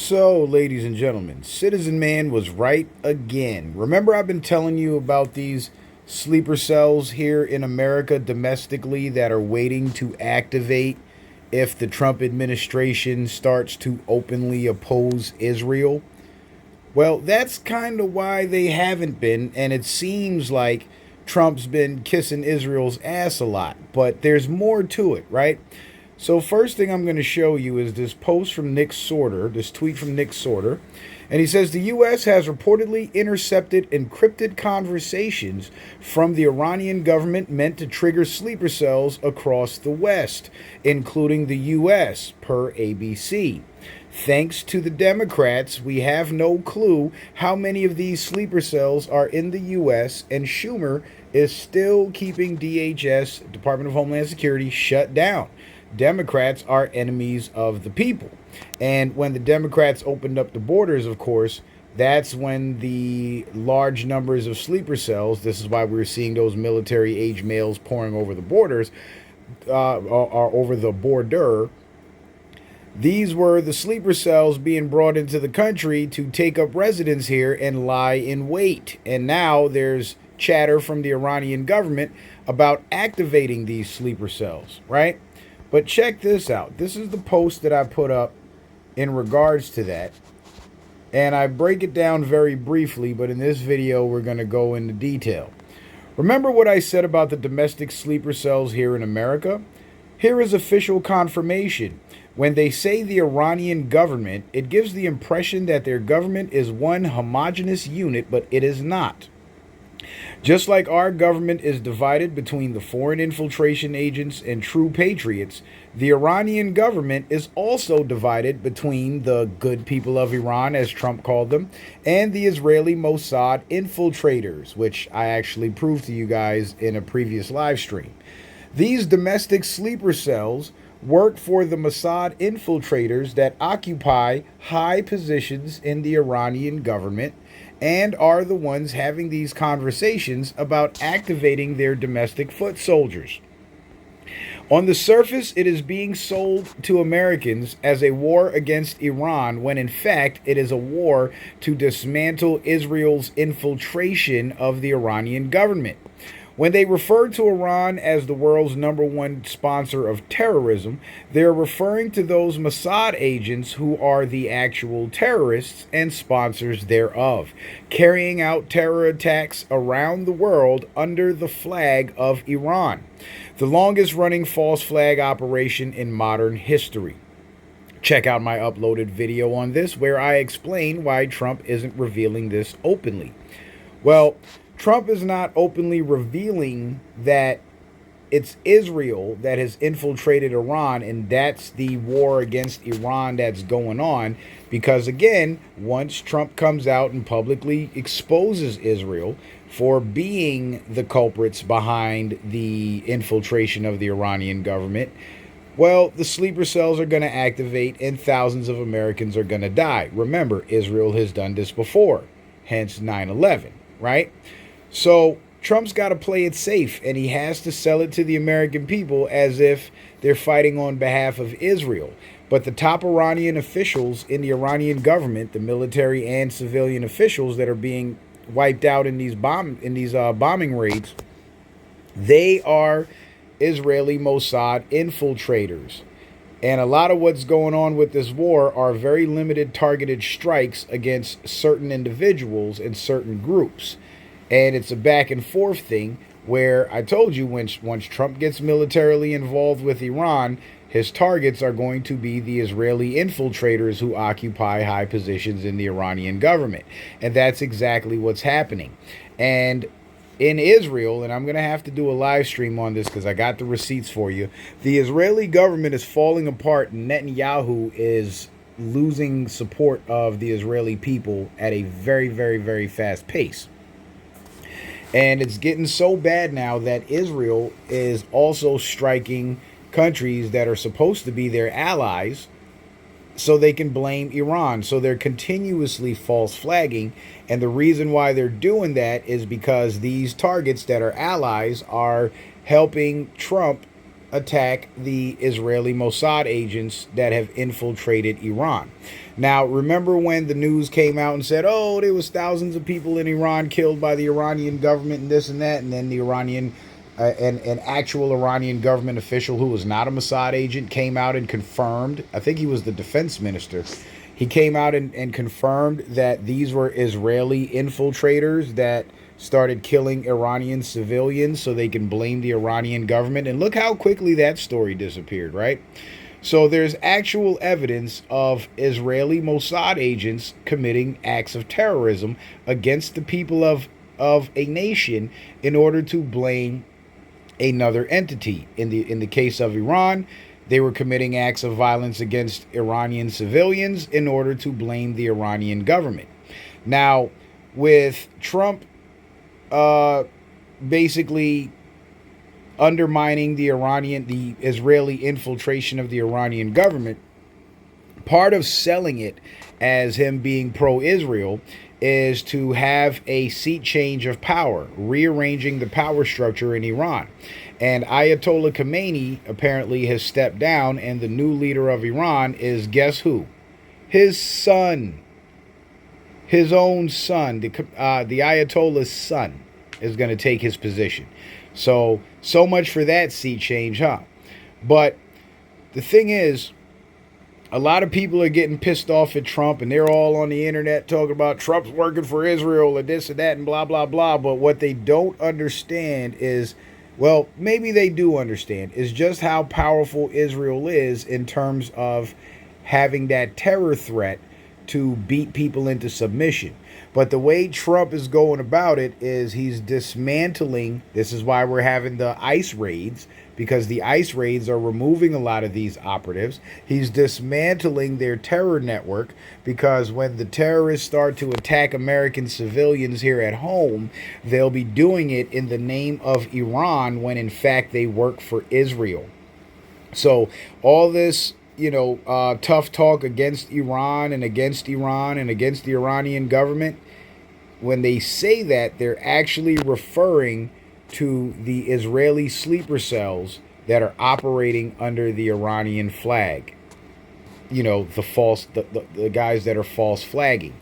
So, ladies and gentlemen, Citizen Man was right again. Remember, I've been telling you about these sleeper cells here in America domestically that are waiting to activate if the Trump administration starts to openly oppose Israel? Well, that's kind of why they haven't been, and it seems like Trump's been kissing Israel's ass a lot, but there's more to it, right? So first thing I'm going to show you is this post from Nick Sorter, this tweet from Nick Sorter. And he says the U.S. has reportedly intercepted encrypted conversations from the Iranian government meant to trigger sleeper cells across the West, including the U.S., per ABC. Thanks to the Democrats, we have no clue how many of these sleeper cells are in the U.S., and Schumer is still keeping DHS, Department of Homeland Security, shut down. Democrats are enemies of the people. And when the Democrats opened up the borders, of course, that's when the large numbers of sleeper cells, this is why we're seeing those military age males pouring over the borders, or over the border. These were the sleeper cells being brought into the country to take up residence here and lie in wait. And now there's chatter from the Iranian government about activating these sleeper cells, right? But check this out. This is the post that I put up in regards to that. And I break it down very briefly, but in this video, we're going to go into detail. Remember what I said about the domestic sleeper cells here in America? Here is official confirmation. When they say the Iranian government, it gives the impression that their government is one homogeneous unit, but it is not. Just like our government is divided between the foreign infiltration agents and true patriots, the Iranian government is also divided between the good people of Iran, as Trump called them, and the Israeli Mossad infiltrators, which I actually proved to you guys in a previous live stream. These domestic sleeper cells work for the Mossad infiltrators that occupy high positions in the Iranian government and are the ones having these conversations about activating their domestic foot soldiers. On the surface, it is being sold to Americans as a war against Iran, when in fact it is a war to dismantle Israel's infiltration of the Iranian government. When they refer to Iran as the world's #1 sponsor of terrorism, they're referring to those Mossad agents who are the actual terrorists and sponsors thereof, carrying out terror attacks around the world under the flag of Iran, the longest running false flag operation in modern history. Check out my uploaded video on this where I explain why Trump isn't revealing this openly. Well, Trump is not openly revealing that it's Israel that has infiltrated Iran, and that's the war against Iran that's going on. Because again, once Trump comes out and publicly exposes Israel for being the culprits behind the infiltration of the Iranian government, well, the sleeper cells are going to activate and thousands of Americans are going to die. Remember, Israel has done this before, hence 9/11, right? So Trump's got to play it safe, and he has to sell it to the American people as if they're fighting on behalf of Israel. But the top Iranian officials in the Iranian government, the military and civilian officials that are being wiped out in these bombing raids, they are Israeli Mossad infiltrators. And a lot of what's going on with this war are very limited targeted strikes against certain individuals and certain groups. And it's a back and forth thing where I told you once Trump gets militarily involved with Iran, his targets are going to be the Israeli infiltrators who occupy high positions in the Iranian government. And that's exactly what's happening. And in Israel, and I'm going to have to do a live stream on this because I got the receipts for you, the Israeli government is falling apart, and Netanyahu is losing support of the Israeli people at a very, very, very fast pace. And it's getting so bad now that Israel is also striking countries that are supposed to be their allies so they can blame Iran. So they're continuously false flagging. And the reason why they're doing that is because these targets that are allies are helping Trump attack the Israeli Mossad agents that have infiltrated Iran. Now, remember when the news came out and said, oh, there was thousands of people in Iran killed by the Iranian government and this and that, and then the Iranian an actual Iranian government official who was not a Mossad agent came out and confirmed, I think he was the defense minister, he came out and confirmed that these were Israeli infiltrators that started killing Iranian civilians so they can blame the Iranian government. And look how quickly that story disappeared, right? So there's actual evidence of Israeli Mossad agents committing acts of terrorism against the people of a nation in order to blame another entity. In the case of Iran, they were committing acts of violence against Iranian civilians in order to blame the Iranian government. Now, with Trump basically undermining the Israeli infiltration of the Iranian government, part of selling it as him being pro-Israel is to have a seat change of power, rearranging the power structure in Iran. And Ayatollah Khamenei apparently has stepped down, and the new leader of Iran is, guess who? His son. His own son, the Ayatollah's son, is going to take his position. So much for that seat change, huh? But the thing is, a lot of people are getting pissed off at Trump, and they're all on the internet talking about Trump's working for Israel and this and that and blah, blah, blah. But what they don't understand is, well, maybe they do understand, is just how powerful Israel is in terms of having that terror threat to beat people into submission. But the way Trump is going about it is he's dismantling. This is why we're having the ICE raids, because the ICE raids are removing a lot of these operatives. He's dismantling their terror network, because when the terrorists start to attack American civilians here at home, they'll be doing it in the name of Iran when in fact they work for Israel. So all this tough talk against Iran and against Iran and against the Iranian government, when they say that, they're actually referring to the Israeli sleeper cells that are operating under the Iranian flag. The guys that are false flagging.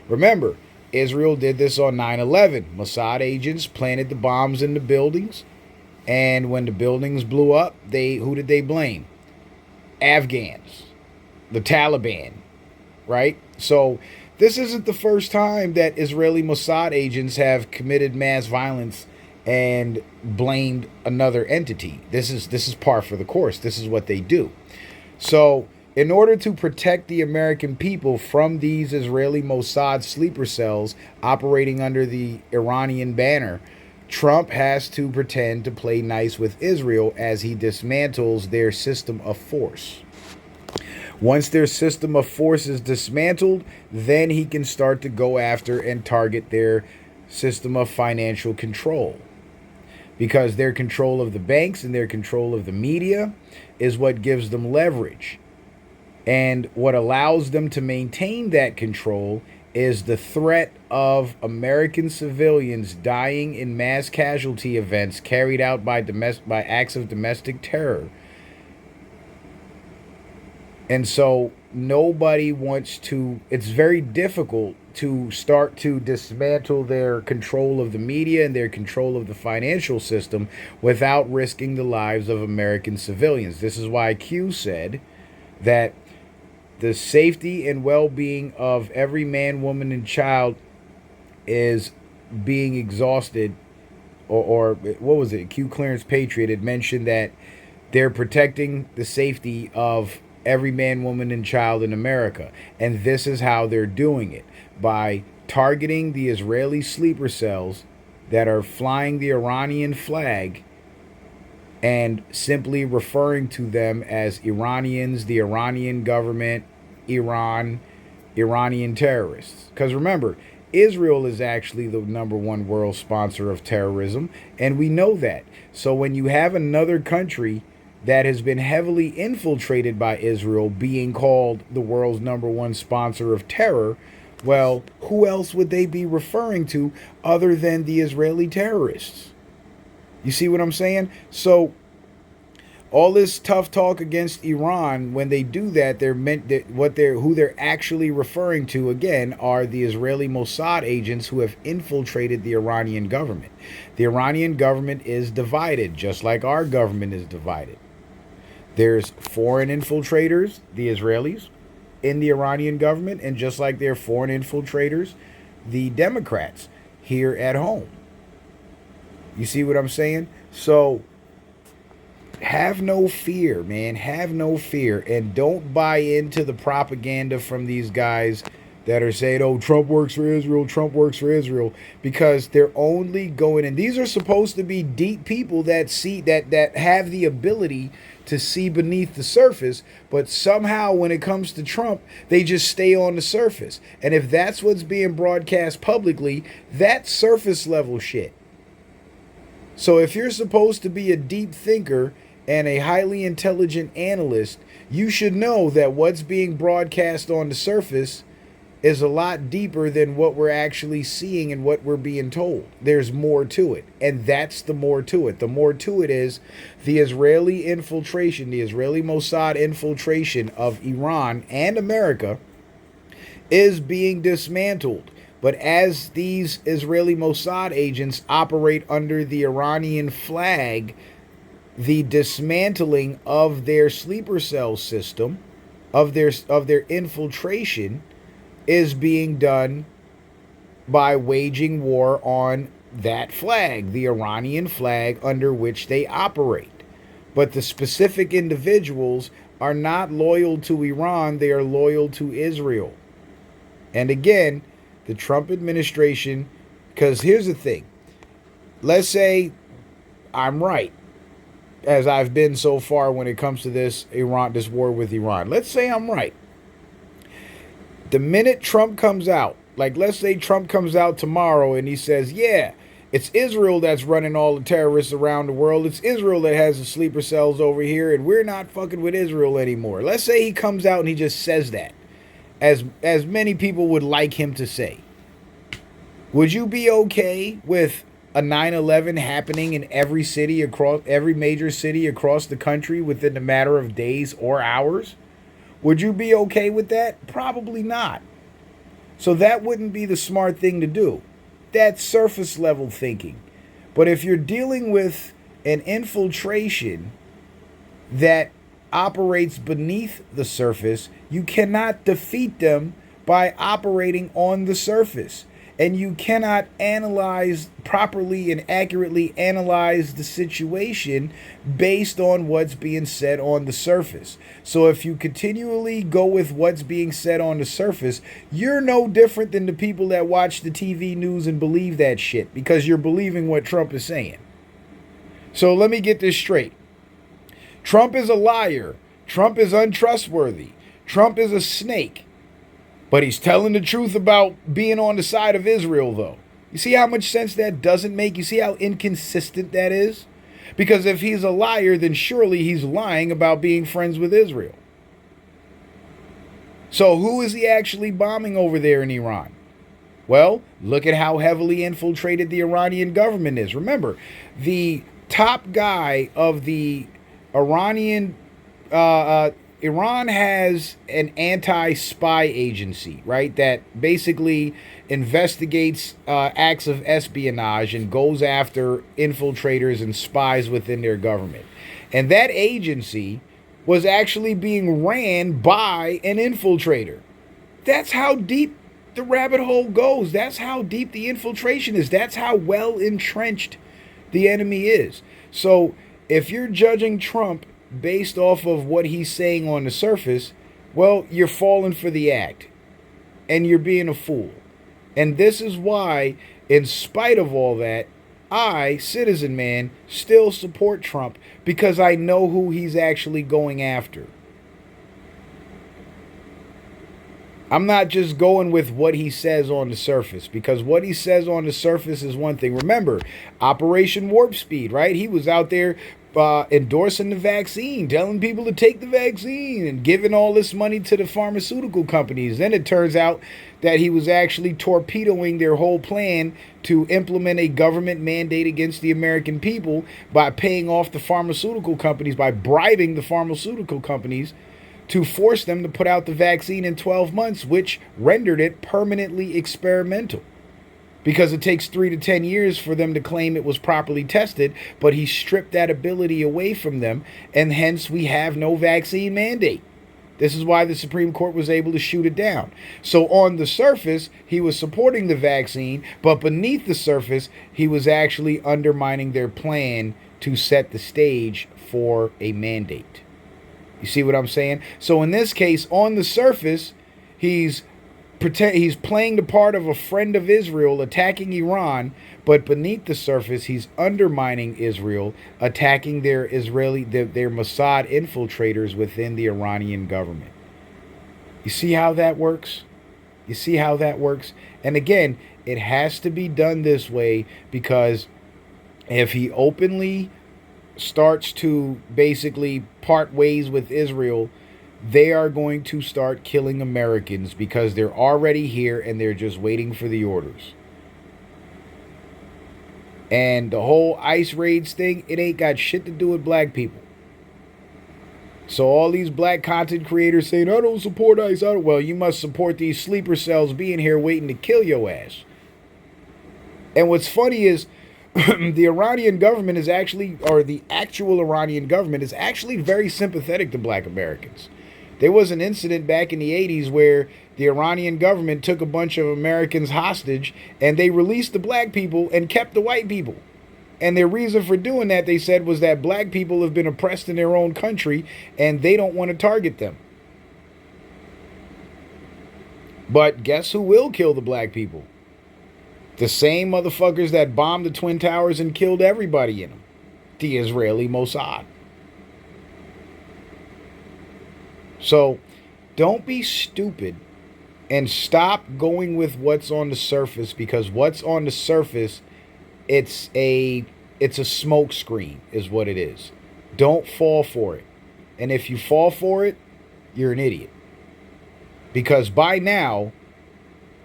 Remember, Israel did this on 9/11. Mossad agents planted the bombs in the buildings, and when the buildings blew up, who did they blame? Afghans, the Taliban, right? So this isn't the first time that Israeli Mossad agents have committed mass violence and blamed another entity. This is par for the course. This is what they do. So in order to protect the American people from these Israeli Mossad sleeper cells operating under the Iranian banner, Trump has to pretend to play nice with Israel as he dismantles their system of force. Once their system of force is dismantled, then he can start to go after and target their system of financial control. Because their control of the banks and their control of the media is what gives them leverage. And what allows them to maintain that control is the threat of American civilians dying in mass casualty events carried out by acts of domestic terror. And so nobody wants to, it's very difficult to start to dismantle their control of the media and their control of the financial system without risking the lives of American civilians. This is why Q said that the safety and well-being of every man, woman, and child is being exhausted, or what was it? Q Clarence Patriot had mentioned that they're protecting the safety of every man, woman, and child in America. And this is how they're doing it, by targeting the Israeli sleeper cells that are flying the Iranian flag and simply referring to them as Iranians, the Iranian government, Iran, Iranian terrorists. Because remember, Israel is actually the #1 world sponsor of terrorism, and we know that. So when you have another country that has been heavily infiltrated by Israel being called the world's #1 sponsor of terror, well, who else would they be referring to other than the Israeli terrorists? You see what I'm saying? So All this tough talk against Iran, when they do that, they're meant that who they're actually referring to again are the Israeli Mossad agents who have infiltrated the Iranian government. The Iranian government is divided, just like our government is divided. There's foreign infiltrators, the Israelis, in the Iranian government, and just like they're foreign infiltrators, the Democrats here at home. You see what I'm saying? So have no fear, man. Have no fear. And don't buy into the propaganda from these guys that are saying, oh, Trump works for Israel, Trump works for Israel, because they're only going, and these are supposed to be deep people that see, that have the ability to see beneath the surface, but somehow when it comes to Trump, they just stay on the surface. And if that's what's being broadcast publicly, that's surface level shit. So if you're supposed to be a deep thinker and a highly intelligent analyst, you should know that what's being broadcast on the surface is a lot deeper than what we're actually seeing and what we're being told. There's more to it. And that's the more to it. The more to it is the Israeli infiltration, the Israeli Mossad infiltration of Iran and America is being dismantled. But as these Israeli Mossad agents operate under the Iranian flag, the dismantling of their sleeper cell system, of their infiltration, is being done by waging war on that flag, the Iranian flag under which they operate. But the specific individuals are not loyal to Iran, they are loyal to Israel. And again, the Trump administration, because here's the thing. Let's say I'm right, as I've been so far when it comes to this war with Iran. Let's say I'm right. The minute Trump comes out, like let's say Trump comes out tomorrow and he says, yeah, it's Israel that's running all the terrorists around the world. It's Israel that has the sleeper cells over here, and we're not fucking with Israel anymore. Let's say he comes out and he just says that, as many people would like him to say. Would you be okay with a 9/11 happening in every major city across the country within a matter of days or hours? Would you be okay with that? Probably not. So that wouldn't be the smart thing to do. That's surface level thinking. But if you're dealing with an infiltration that operates beneath the surface, you cannot defeat them by operating on the surface. And you cannot properly and accurately analyze the situation based on what's being said on the surface. So if you continually go with what's being said on the surface, you're no different than the people that watch the TV news and believe that shit, because you're believing what Trump is saying. So let me get this straight. Trump is a liar. Trump is untrustworthy. Trump is a snake. But he's telling the truth about being on the side of Israel, though. You see how much sense that doesn't make? You see how inconsistent that is? Because if he's a liar, then surely he's lying about being friends with Israel. So who is he actually bombing over there in Iran? Well, look at how heavily infiltrated the Iranian government is. Remember, the top guy of the Iranian Iran has an anti-spy agency, right, that basically investigates acts of espionage and goes after infiltrators and spies within their government. And that agency was actually being ran by an infiltrator. That's how deep the rabbit hole goes. That's how deep the infiltration is. That's how well entrenched the enemy is. So if you're judging Trump based off of what he's saying on the surface, well, you're falling for the act and you're being a fool. And this is why, in spite of all that, I, citizen man, still support Trump, because I know who he's actually going after. I'm not just going with what he says on the surface, because what he says on the surface is one thing. Remember, Operation Warp Speed, right? He was out there endorsing the vaccine, telling people to take the vaccine and giving all this money to the pharmaceutical companies. Then it turns out that he was actually torpedoing their whole plan to implement a government mandate against the American people by paying off the pharmaceutical companies, by bribing the pharmaceutical companies to force them to put out the vaccine in 12 months, which rendered it permanently experimental. Because it takes 3 to 10 years for them to claim it was properly tested, but he stripped that ability away from them, and hence we have no vaccine mandate. This is why the Supreme Court was able to shoot it down. So on the surface, he was supporting the vaccine, but beneath the surface, he was actually undermining their plan to set the stage for a mandate. You see what I'm saying? So in this case, on the surface, he's playing the part of a friend of Israel, attacking Iran, but beneath the surface, he's undermining Israel, attacking their Mossad infiltrators within the Iranian government. You see how that works? You see how that works? And again, it has to be done this way, because if he openly starts to basically part ways with Israel, they are going to start killing Americans, because they're already here and they're just waiting for the orders. And the whole ICE raids thing, it ain't got shit to do with black people. So all these black content creators saying, I don't support ICE. Well, you must support these sleeper cells being here waiting to kill your ass. And what's funny is the Iranian government is actually, or the actual Iranian government is actually very sympathetic to black Americans. There was an incident back in the 80s where the Iranian government took a bunch of Americans hostage, and they released the black people and kept the white people. And their reason for doing that, they said, was that black people have been oppressed in their own country and they don't want to target them. But guess who will kill the black people? The same motherfuckers that bombed the Twin Towers and killed everybody in them. The Israeli Mossad. So don't be stupid and stop going with what's on the surface, because what's on the surface, it's a smoke screen is what it is. Don't fall for it. And if you fall for it, you're an idiot. Because by now,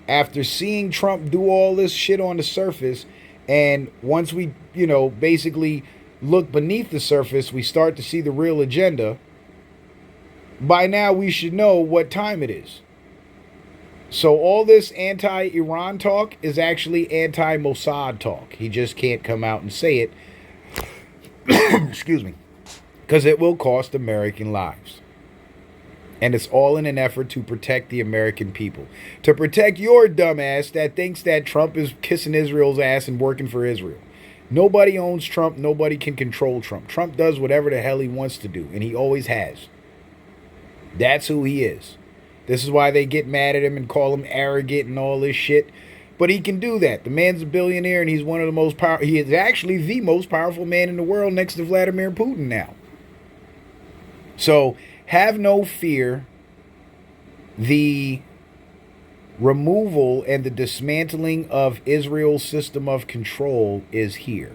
after seeing Trump do all this shit on the surface, and once we, basically look beneath the surface, we start to see the real agenda. By now, we should know what time it is. So all this anti-Iran talk is actually anti-Mossad talk. He just can't come out and say it. Excuse me. Because it will cost American lives. And it's all in an effort to protect the American people. To protect your dumbass that thinks that Trump is kissing Israel's ass and working for Israel. Nobody owns Trump. Nobody can control Trump. Trump does whatever the hell he wants to do. And he always has. That's who he is. This is why they get mad at him and call him arrogant and all this shit. But he can do that. The man's a billionaire, and he's one of the most powerful. He is actually the most powerful man in the world next to Vladimir Putin now. So have no fear. The removal and the dismantling of Israel's system of control is here.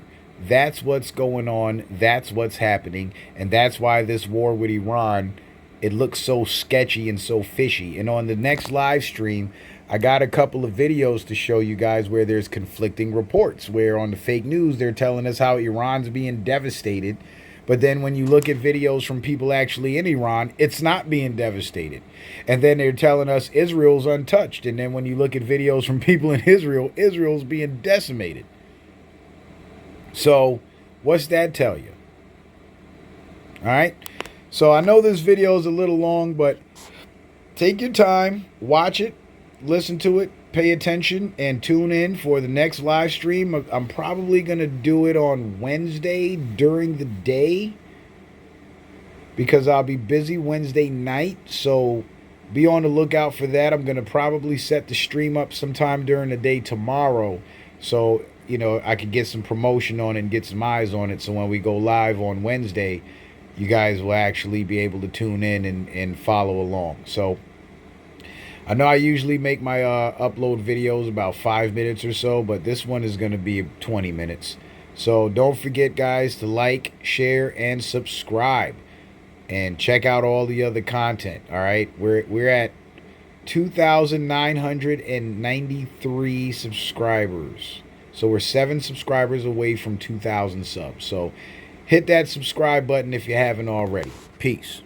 That's what's going on. That's what's happening. And that's why this war with Iran, it looks so sketchy and so fishy. And on the next live stream, I got a couple of videos to show you guys where there's conflicting reports, where on the fake news, they're telling us how Iran's being devastated. But then when you look at videos from people actually in Iran, it's not being devastated. And then they're telling us Israel's untouched. And then when you look at videos from people in Israel, Israel's being decimated. So what's that tell you? All right. So I know this video is a little long, but take your time, watch it, listen to it, pay attention, and tune in for the next live stream. I'm probably going to do it on Wednesday during the day, because I'll be busy Wednesday night. So be on the lookout for that. I'm going to probably set the stream up sometime during the day tomorrow, so I could get some promotion on it and get some eyes on it. So when we go live on Wednesday, you guys will actually be able to tune in and follow along. So I know I usually make my upload videos about 5 minutes or so, but this one is going to be 20 minutes. So don't forget, guys, to like, share, and subscribe. And check out all the other content. All right. We're at 2,993 subscribers. So we're 7 subscribers away from 2,000 subs. So hit that subscribe button if you haven't already. Peace.